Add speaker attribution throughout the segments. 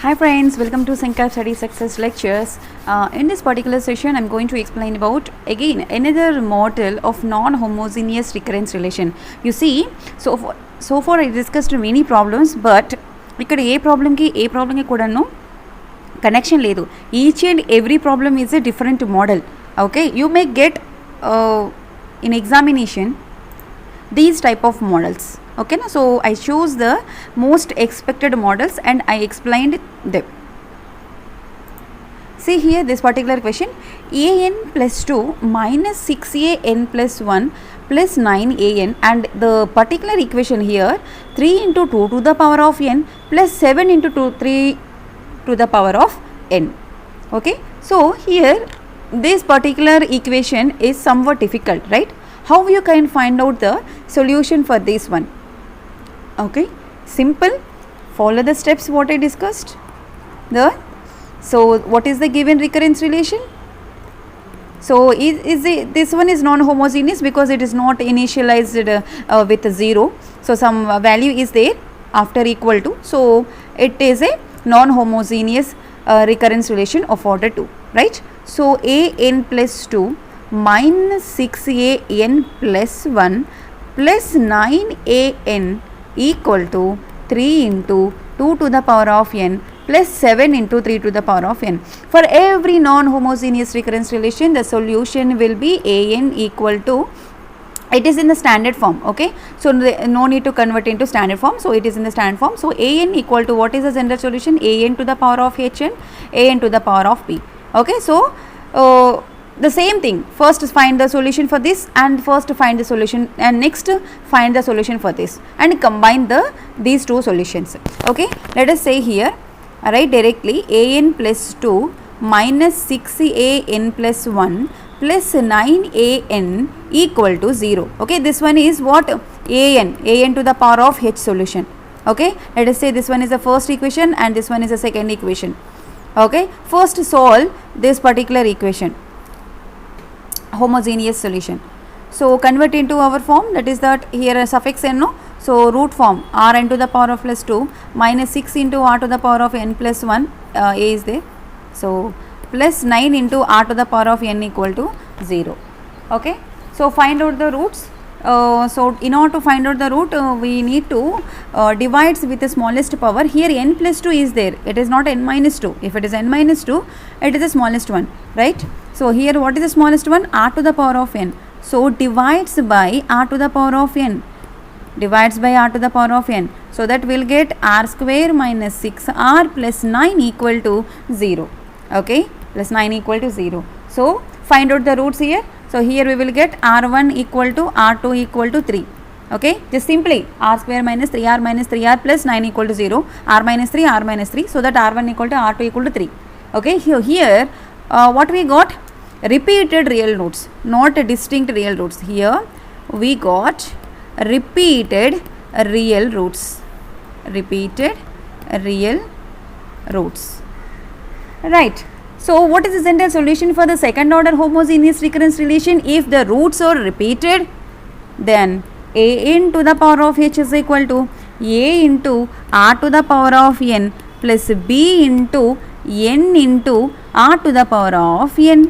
Speaker 1: Hi friends, welcome to Sync Study Success Lectures. In this particular session, I'm going to explain about again another model of non-homogeneous recurrence relation. You see, so far I discussed many problems, but ఇక్కడ ఏ ప్రాబ్లంకి కూడాను connection లేదు. Each and every problem is a different model. Okay, you may get in examination these type of models. Okay, so I chose the most expected models and I explained them. See here this particular question, an plus 2 minus 6an plus 1 plus 9an, and the particular equation here 3 into 2 to the power of n plus 7 into 3 to the power of n. Okay, so here this particular equation is somewhat difficult, right? How you can find out the solution for this one? Okay, simple, follow the steps what I discussed there. So what is the given recurrence relation? So this one is non-homogeneous because it is not initialized with 0, so some value is there after equal to, so it is a non-homogeneous recurrence relation of order 2, right? So an plus 2 minus 6an plus 1 plus 9an equal to 3 into 2 to the power of n plus 7 into 3 to the power of n. For every non-homogeneous recurrence relation, the solution will be an equal to, it is in the standard form. Okay, so no need to convert into standard form, so it is in the standard form. So an equal to, what is the general solution? An to the power of h and an to the power of p. Okay, so the same thing, first find the solution for this and first find the solution and next find the solution for this and combine these two solutions. Okay, let us say here, write directly an plus 2 minus 6an plus 1 plus 9an equal to 0. Okay, this one is what? an to the power of h solution. Okay, let us say this one is the first equation and this one is the second equation. Okay, first solve this particular equation, homogeneous solution. So convert into our form, that is that here a suffix n, no? So root form rn to the power of plus 2 minus 6 into r to the power of n plus 1, a is there, so plus 9 into r to the power of n equal to 0. Okay, so find out the roots. So in order to find out the root, we need to divide with the smallest power. Here n plus 2 is there, it is not n minus 2. If it is n minus 2, it is the smallest one, right? So here what is the smallest one? R to the power of n. So divides by r to the power of n, divides by r to the power of n, so that we will get r square minus 6r plus 9 equal to 0. Okay, plus 9 equal to 0. So find out the roots here. So here we will get r1 equal to r2 equal to 3. Okay, just simply r square minus 3r plus 9 equal to 0, r minus 3, so that r1 equal to r2 equal to 3. Okay, here what we got? Repeated real roots, not distinct real roots. Here we got repeated real roots, right? So what is the general solution for the second order homogeneous recurrence relation? If the roots are repeated, then an to the power of h is equal to a into r to the power of n plus b into n into r to the power of n.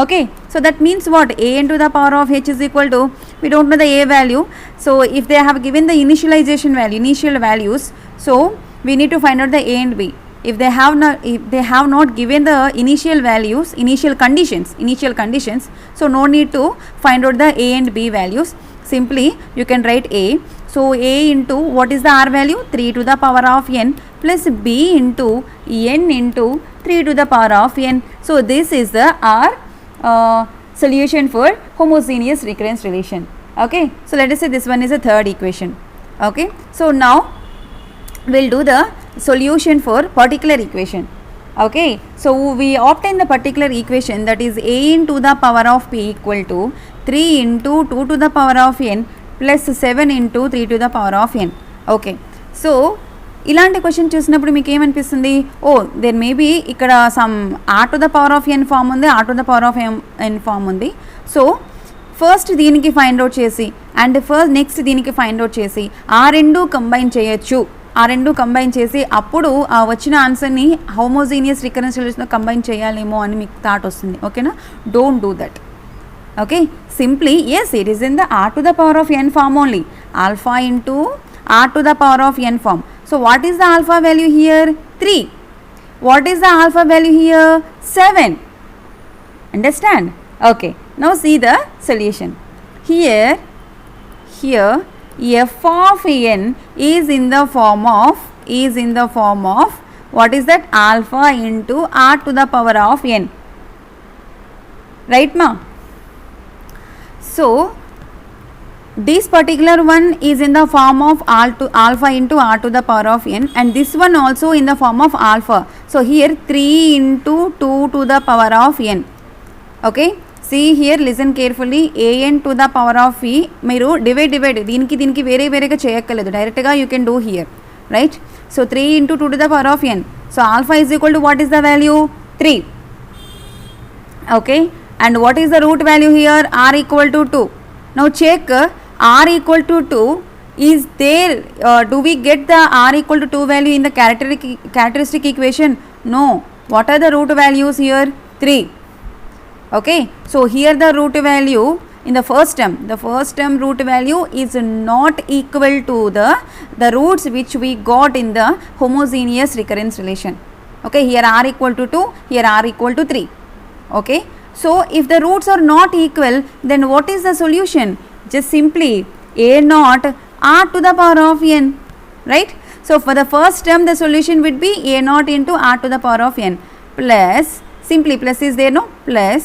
Speaker 1: Okay, so that means what? an to the power of h is equal to, we don't know the a value, so if they have given the initialization value, initial values, so we need to find out the a and b. If they have not given the initial values, initial conditions, so no need to find out the a and b values. Simply you can write a, so a into, what is the r value? 3 to the power of n plus b into n into 3 to the power of n. So this is the r solution for homogeneous recurrence relation. Okay, so let us say this one is a third equation. Okay, so now we'll do the solution for particular equation. Okay, so we obtain the particular equation, that is an to the power of p equal to 3 into 2 to the power of n plus 7 into 3 to the power of n. Okay, so ఇలాంటి question చూసినప్పుడు మీకు ఏమనిపిస్తుంది? Oh there maybe ఇక్కడ some r to the power of n form ఉంది, r to the power of n form ఉంది. So first దీనికి find out చేసి and next దీనికి ఫైండ్ అవుట్ చేసి ఆ రెండు కంబైన్ చేయొచ్చు ఆ రెండు కంబైన్ చేసి అప్పుడు ఆ వచ్చిన ఆన్సర్ని హోమోజీనియస్ రికరెన్స్ సొల్యూషన్లో కంబైన్ చేయాలేమో అని మీకు థాట్ వస్తుంది. ఓకేనా, don't do that. Okay, simply as it is in the r to the power of n form only, alpha into r to the power of n form. So what is the alpha value here? 3. What is the alpha value here? 7. Understand? Okay, now see the solution. Here f of n is in the form of what is that? Alpha into r to the power of n. Right ma? So this particular one is in the form of alpha into r to the power of n, and this one also in the form of alpha. So here 3 into 2 to the power of n. Okay, see here, listen carefully. an to the power of e, మీరు divide దీనికి వేరేగా చేయక్కర్లేదు, డైరెక్ట్గా you can do here, right? So 3 into 2 to the power of n. So alpha is equal to what is the value? 3. Okay, and what is the root value here? R equal to 2. Now check r equal to 2 is there. Do we get the r equal to 2 value in the characteristic equation? No. What are the root values here? 3. Okay, so here the root value in the first term root value is not equal to the roots which we got in the homogeneous recurrence relation. Okay, here r equal to 2, here r equal to 3. Okay, so if the roots are not equal, then what is the solution? Just simply a naught r to the power of n, right? So for the first term the solution would be a naught into r to the power of n plus, simply plus is there, no, plus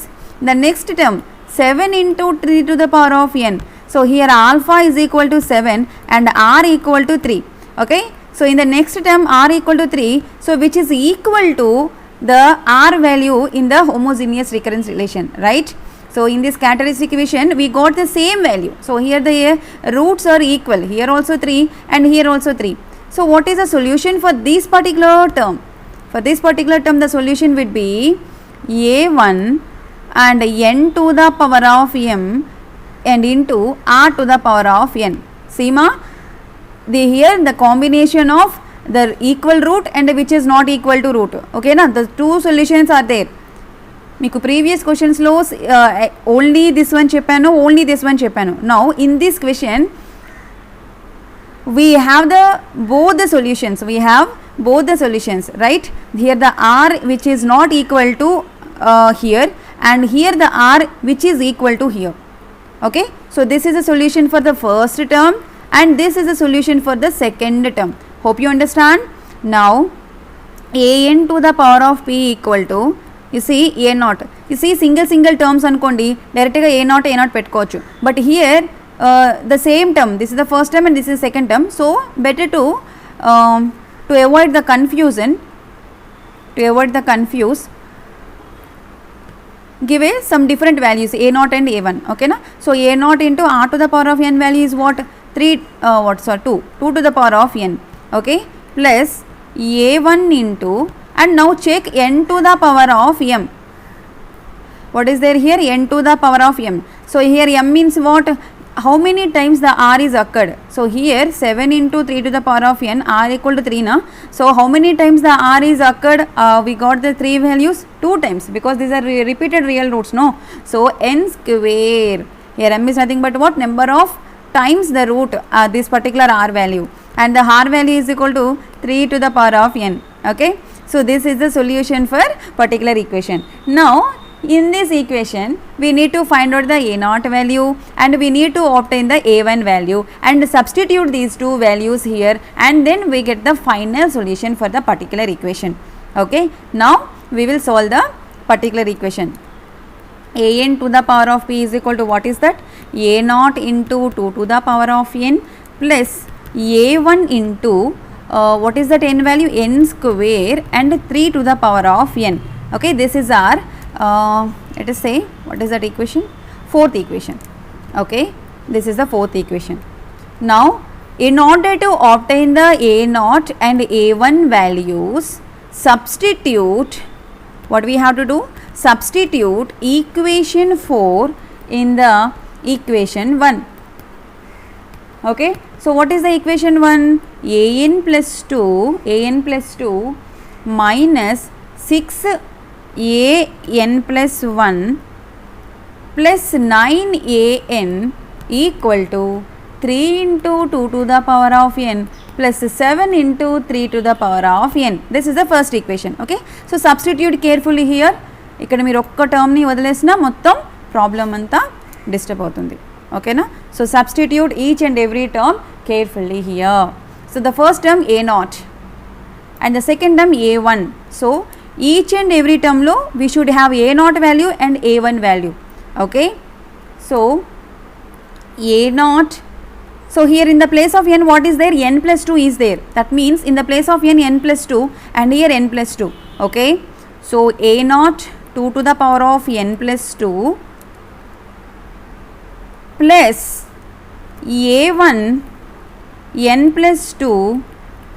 Speaker 1: the next term 7 into 3 to the power of n. So here alpha is equal to 7 and r equal to 3. Okay, so in the next term r equal to 3, so which is equal to the r value in the homogeneous recurrence relation, right? So in this characteristic equation we got the same value. So here the roots are equal, here also 3 and here also 3. So what is the solution for this particular term? For this particular term the solution would be a1 and n to the power of m and into r to the power of n. See ma, here the combination of the equal root and which is not equal to root. Okay na, the two solutions are there. మీకు previous క్వశ్చన్స్లో only this one చెప్పాను, only this one చెప్పాను. Now in this question we have both the solutions, right? Here the r which is not equal to here, and here the r which is equal to here. Okay, so this is a solution for the first term and this is a solution for the second term. Hope you understand. Now an to the power of p equal to, you see a naught, you see single terms అనుకోండి డైరెక్ట్గా a naught పెట్టుకోవచ్చు, but here the same term, this is the first term and this is second term, so better to avoid the confusion, give some different values a naught and a1. Okay na, so a naught into r to the power of n value is what? 2 to the power of n. Okay, plus a1 into, and now check n to the power of m. What is there here? N to the power of m. So here m means what? How many times the r is occurred? So here 7 into 3 to the power of n, r equal to 3 na. So how many times the r is occurred? We got the 3 values 2 times because these are repeated real roots, no? So n square, here m is nothing but what? Number of times the root this particular r value, and the r value is equal to 3 to the power of n. Okay, so this is the solution for particular equation. Now in this equation we need to find out the a naught value and we need to obtain the a1 value and substitute these two values here, and then we get the final solution for the particular equation. Okay, now we will solve the particular equation. an to the power of p is equal to what is that? A naught into 2 to the power of n plus a1 into what is that n value? N square and 3 to the power of n. Okay, this is our let us say, what is that equation? Fourth equation. Okay, this is the fourth equation. Now in order to obtain the a naught and a1 values, substitute, what we have to do? Substitute equation 4 in the equation 1. Okay, So what is the equation 1? an plus 2 minus 6an plus 1 plus 9an equal to 3 into 2 to the power of n plus 7 into 3 to the power of n. This is the first equation. Okay. So substitute carefully here. ఇక్కడ మీరు ఒక్క టర్మ్ని వదిలేసినా మొత్తం problem అంతా disturb అవుతుంది. ఓకేనా. So substitute each and every term carefully here. So the first term a0 and the second term a1. So each and every term lo we should have a0 value and a1 value. Okay. So a0. So here in the place of n what is there? N plus 2 is there. That means in the place of n plus 2 and here n plus 2. Okay. So a0 2 to the power of n plus 2 plus a1 n plus 2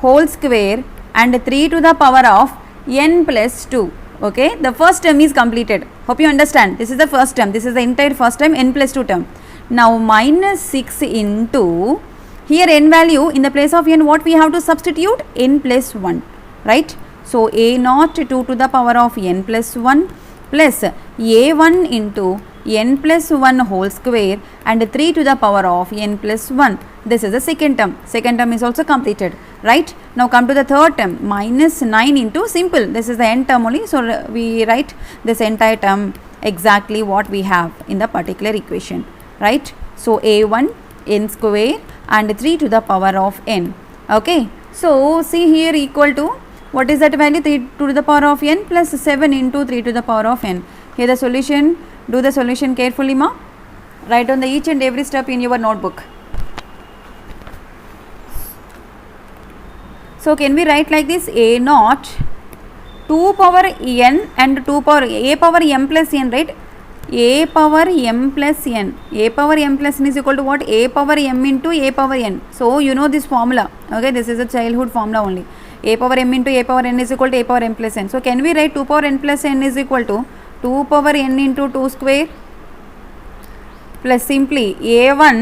Speaker 1: whole square and 3 to the power of n plus 2. Okay. The first term is completed. Hope you understand. This is the first term. This is the entire first term n plus 2 term. Now minus 6 into, here n value in the place of n what we have to substitute? N plus 1. Right. So a0 2 to the power of n plus 1 plus a1 into n plus 1 whole square and 3 to the power of n plus 1. This is the second term. Second term is also completed. Right. Now come to the third term. Minus 9 into, simple. This is the n term only. So we write this entire term exactly what we have in the particular equation. Right. So a1 n square and 3 to the power of n. Okay. So see here equal to, what is that value? 3 to the power of n plus 7 into 3 to the power of n. Here the solution. Do the solution carefully, ma. Write down the each and every step in your notebook. So can we write like this? a0 2 power n and 2 power a power m plus n, right? A power m plus n. A power m plus n is equal to what? A power m into a power n. So you know this formula. Okay, this is a childhood formula only. A power m into a power n is equal to a power m plus n. So can we write 2 power n plus n is equal to 2 power n into 2 square plus simply a1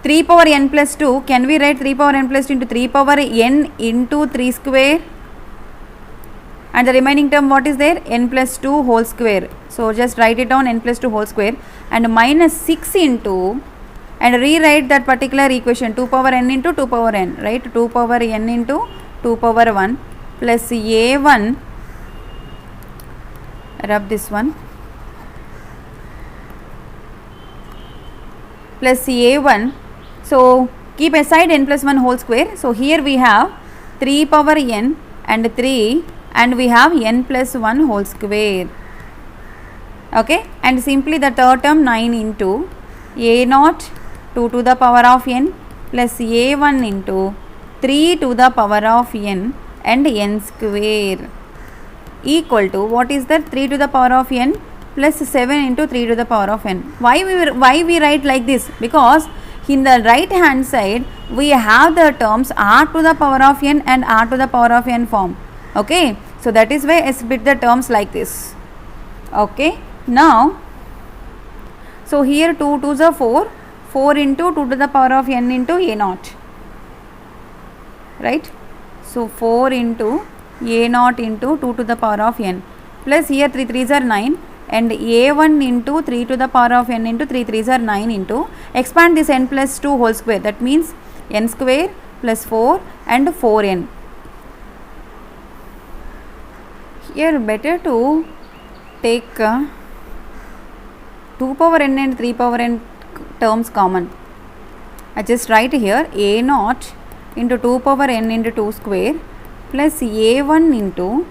Speaker 1: 3 power n plus 2. Can we write 3 power n plus 2 into 3 power n into 3 square, and the remaining term what is there? N plus 2 whole square. So just write it down, n plus 2 whole square, and minus 6 into, and rewrite that particular equation 2 power n into 2 power n, right? 2 power n into 2 power 1 plus a1, rub this one, plus a1. So keep aside n plus 1 whole square. So here we have 3 power n and 3 and we have n plus 1 whole square. Okay. And simply the third term 9 into a0 2 to the power of n plus a1 into 3 to the power of n and n square equal to, what is that? 3 to the power of n plus 7 into 3 to the power of n. Why we write like this? Because in the right hand side we have the terms r to the power of n and r to the power of n form. Okay. So that is why I split the terms like this. Okay. Now so here 2 2s are 4 into 2 to the power of n into a0, right? So 4 into a0 into 2 to the power of n plus here 3 3s are 9 and a1 into 3 to the power of n into 3 3s are 9 into, expand this n plus 2 whole square, that means n square plus 4 and 4n. Here better to take 2 power n and 3 power n terms common. I just write here a0 into 2 power n into 2 square plus a1 into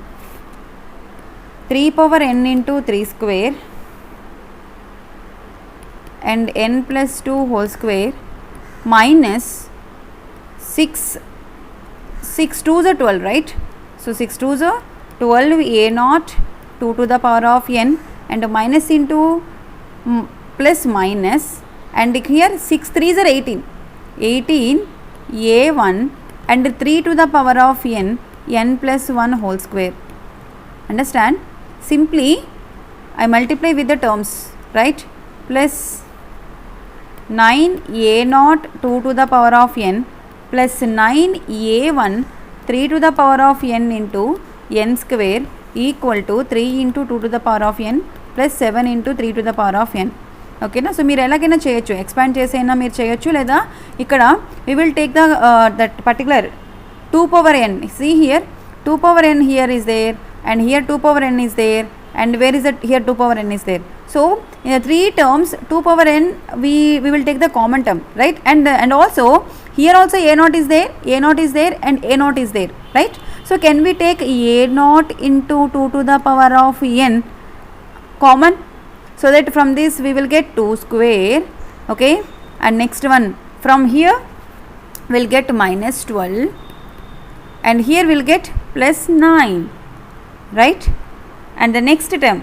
Speaker 1: 3 power n into 3 square and n plus 2 whole square minus 6 2s are 12, right? So 6 2s are 12 a0 2 to the power of n and minus into plus minus, and here 6 3s are 18 a1 and 3 to the power of n plus 1 whole square. Understand? Simply I multiply with the terms, right? Plus 9a0 2 to the power of n plus 9a1 3 to the power of n into n square equal to 3 into 2 to the power of n plus 7 into 3 to the power of n. ఓకేనా. So మీరు ఎలాగైనా చేయొచ్చు, expand చేసైనా మీరు చేయొచ్చు, లేదా ఇక్కడ we will take the that particular 2 power n. See here 2 power n here is there, and here 2 power n is there, and where is it? Here 2 power n is there. So in the three terms 2 power n we will take the common term, right? And also here also a0 is there, a0 is there, and a0 is there, right? So can we take a0 into 2 to the power of n common, so that from this we will get 2 square, okay? And next one, from here we'll get minus 12, and here we'll get plus 9, right? And the next term,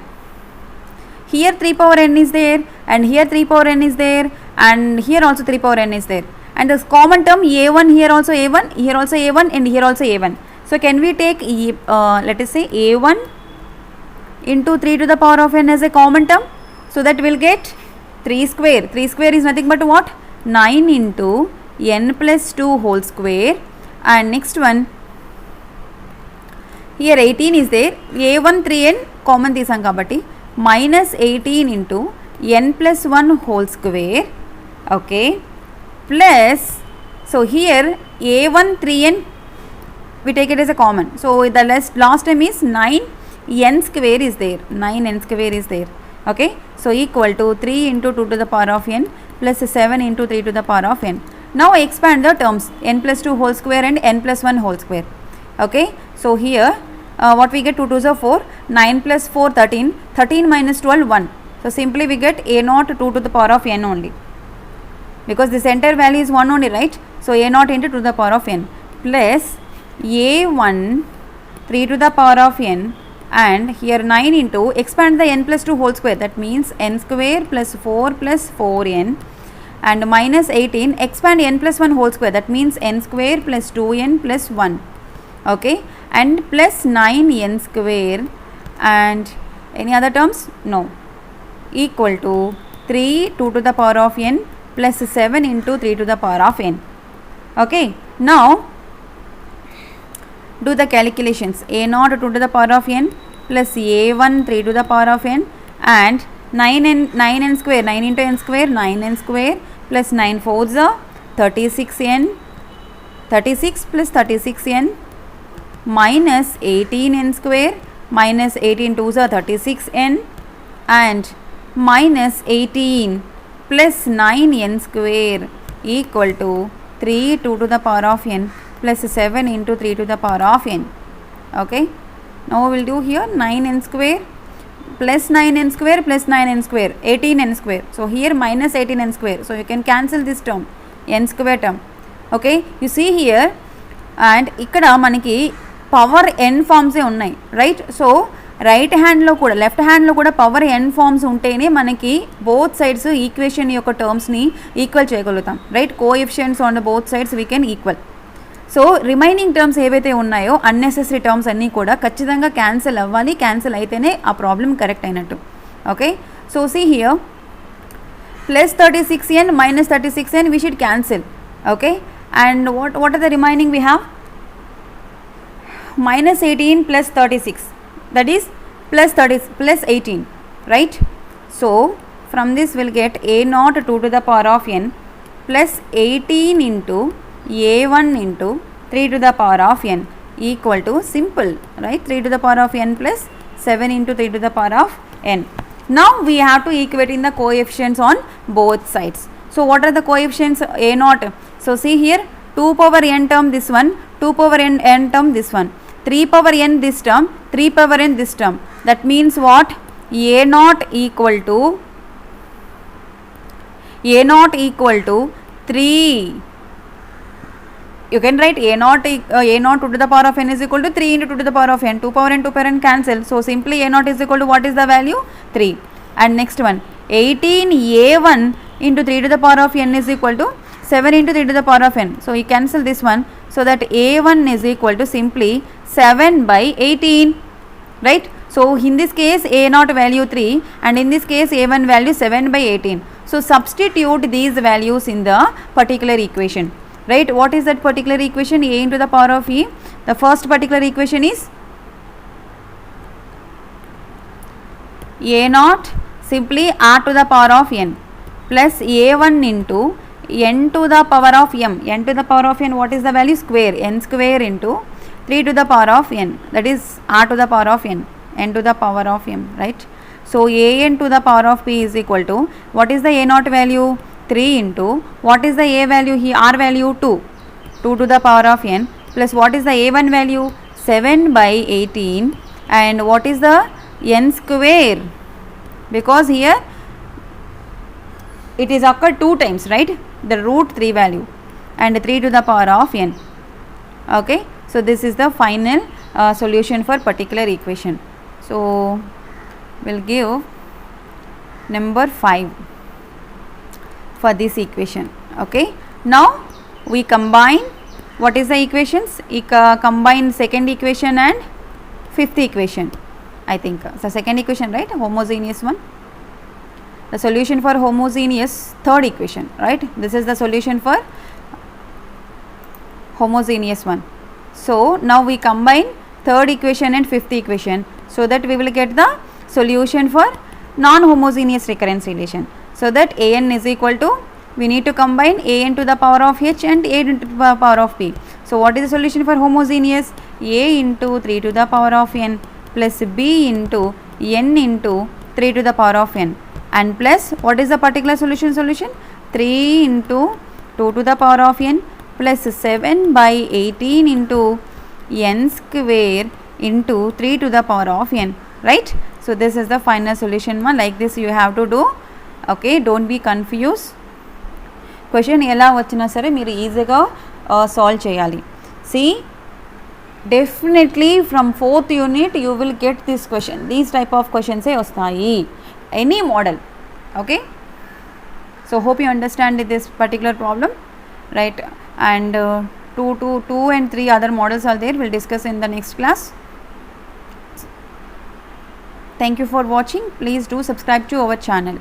Speaker 1: here 3 power n is there, and here 3 power n is there, and here also 3 power n is there, and this common term a1, here also a1, here also a1, and here also a1. So can we take let us say a1 into 3 to the power of n as a common term, so that we'll get 3 square. 3 square is nothing but what? 9 into n plus 2 whole square, and next one, here 18 is there, a1 3n common తీసుam కాబట్టి minus 18 into n plus 1 whole square, okay, plus, so here a1 3n we take it as a common, so the last term is 9n square is there, 9n square is there, okay. So equal to 3 into 2 to the power of n plus 7 into 3 to the power of n. Now expand the terms, n plus 2 whole square and n plus 1 whole square, okay. So here what we get, 2 2s are 4, 9 plus 4 13, 13 minus 12 1. So simply we get a0 2 to the power of n only, because this entire value is 1 only, right? So a0 into 2 to the power of n plus a1 3 to the power of n, and here 9 into, expand the n plus 2 whole square, that means n square plus 4 plus 4n, and minus 18, expand n plus 1 whole square, that means n square plus 2n plus 1, okay, and plus 9n square, and any other terms? No, equal to 3 2 to the power of n plus 7 into 3 to the power of n, okay. Now do the calculations, a0 2 to the power of n plus a1 3 to the power of n, and 9n square, 9 into n square, 9n square plus 9 4s are 36n, 36 plus 36n minus 18n square, minus 18 2s are 36n, and minus 18 plus 9n square equal to 3 2 to the power of n plus 7 into 3 to the power of n, okay. Now we will do here 9n square plus 9n square plus 9n square, 18n square. So here minus 18n square, so you can cancel this term, n square term, okay. You see here, and ikkada manaki power n forms ఏ ఉన్నాయి, right? So right హ్యాండ్లో కూడా left హ్యాండ్లో కూడా power n forms ఉంటేనే మనకి both sides equation యొక్క టర్మ్స్ని equal చేయగలుగుతాం, right? Coefficients on the both sides we can equal. So remaining terms ఏవైతే ఉన్నాయో అన్నెసెసరీ టర్మ్స్ అన్నీ కూడా ఖచ్చితంగా క్యాన్సిల్ అవ్వాలి, క్యాన్సిల్ అయితేనే ఆ ప్రాబ్లం కరెక్ట్ అయినట్టు, okay. So see here plus 36n minus 36n we should cancel, okay. And what are the remaining we have? Minus 18 plus 36, that is plus 18, right? So from this we'll get a0 2 to the power of n plus 18 into a1 into 3 to the power of n equal to, simple, right? 3 to the power of n plus 7 into 3 to the power of n. Now we have to equate in the coefficients on both sides. So what are the coefficients? a0, so see here 2 power n term this one, 2 power n term this one, 3 power n this term, 3 power n this term. That means what? a0 equal to 3. You can write a0 2 to the power of n is equal to 3 into 2 to the power of n. 2 power n cancel. So simply a0 is equal to, what is the value? 3. And next one, 18a1 into 3 to the power of n is equal to 7 into 3 to the power of n. So you cancel this one, so that a1 is equal to simply 7 by 18, right? So in this case a0 value 3, and in this case a1 value 7 by 18. So substitute these values in the particular equation, right? What is that particular equation? A into the power of e. The first particular equation is a naught simply r to the power of n plus a1 into n to the power of m. N to the power of n, what is the value? Square. N square into 3 to the power of n, that is r to the power of n, n to the power of m, right? So an to the power of p is equal to, what is the a naught value? 3 into, what is the a value here? R value 2, 2 to the power of n, plus what is the a1 value? 7 by 18, and what is the n square? Because here it is occurred 2 times, right? The root 3 value, and 3 to the power of n. Okay, so this is the final solution for particular equation. So we'll give number 5 for this equation. Okay, now we combine, what is the equations? Combine second equation and fifth equation, I think. So second equation, right? Homogeneous one. The solution for homogeneous third equation, right? This is the solution for homogeneous one. So now we combine third equation and fifth equation, so that we will get the solution for non-homogeneous recurrence relation. So that an is equal to, we need to combine an to the power of h and a to the power of p. So what is the solution for homogeneous? A into 3 to the power of n plus b into n into 3 to the power of n, and plus what is the particular solution? 3 into 2 to the power of n plus 7 by 18 into n square into 3 to the power of n, right? So this is the final solution one. Like this you have to do. Okay, don't be confused. Question ఎలా వచ్చినా సరే మీరు ఈజీగా solve చేయాలి. See, definitely from 4th unit you will get this question. These type of questions ఏ వస్తాయి, any model. Okay, so hope you understand this particular problem, right? And 2 and 3 other models are there, we'll discuss in the next class. Thank you for watching. Please do subscribe to our channel.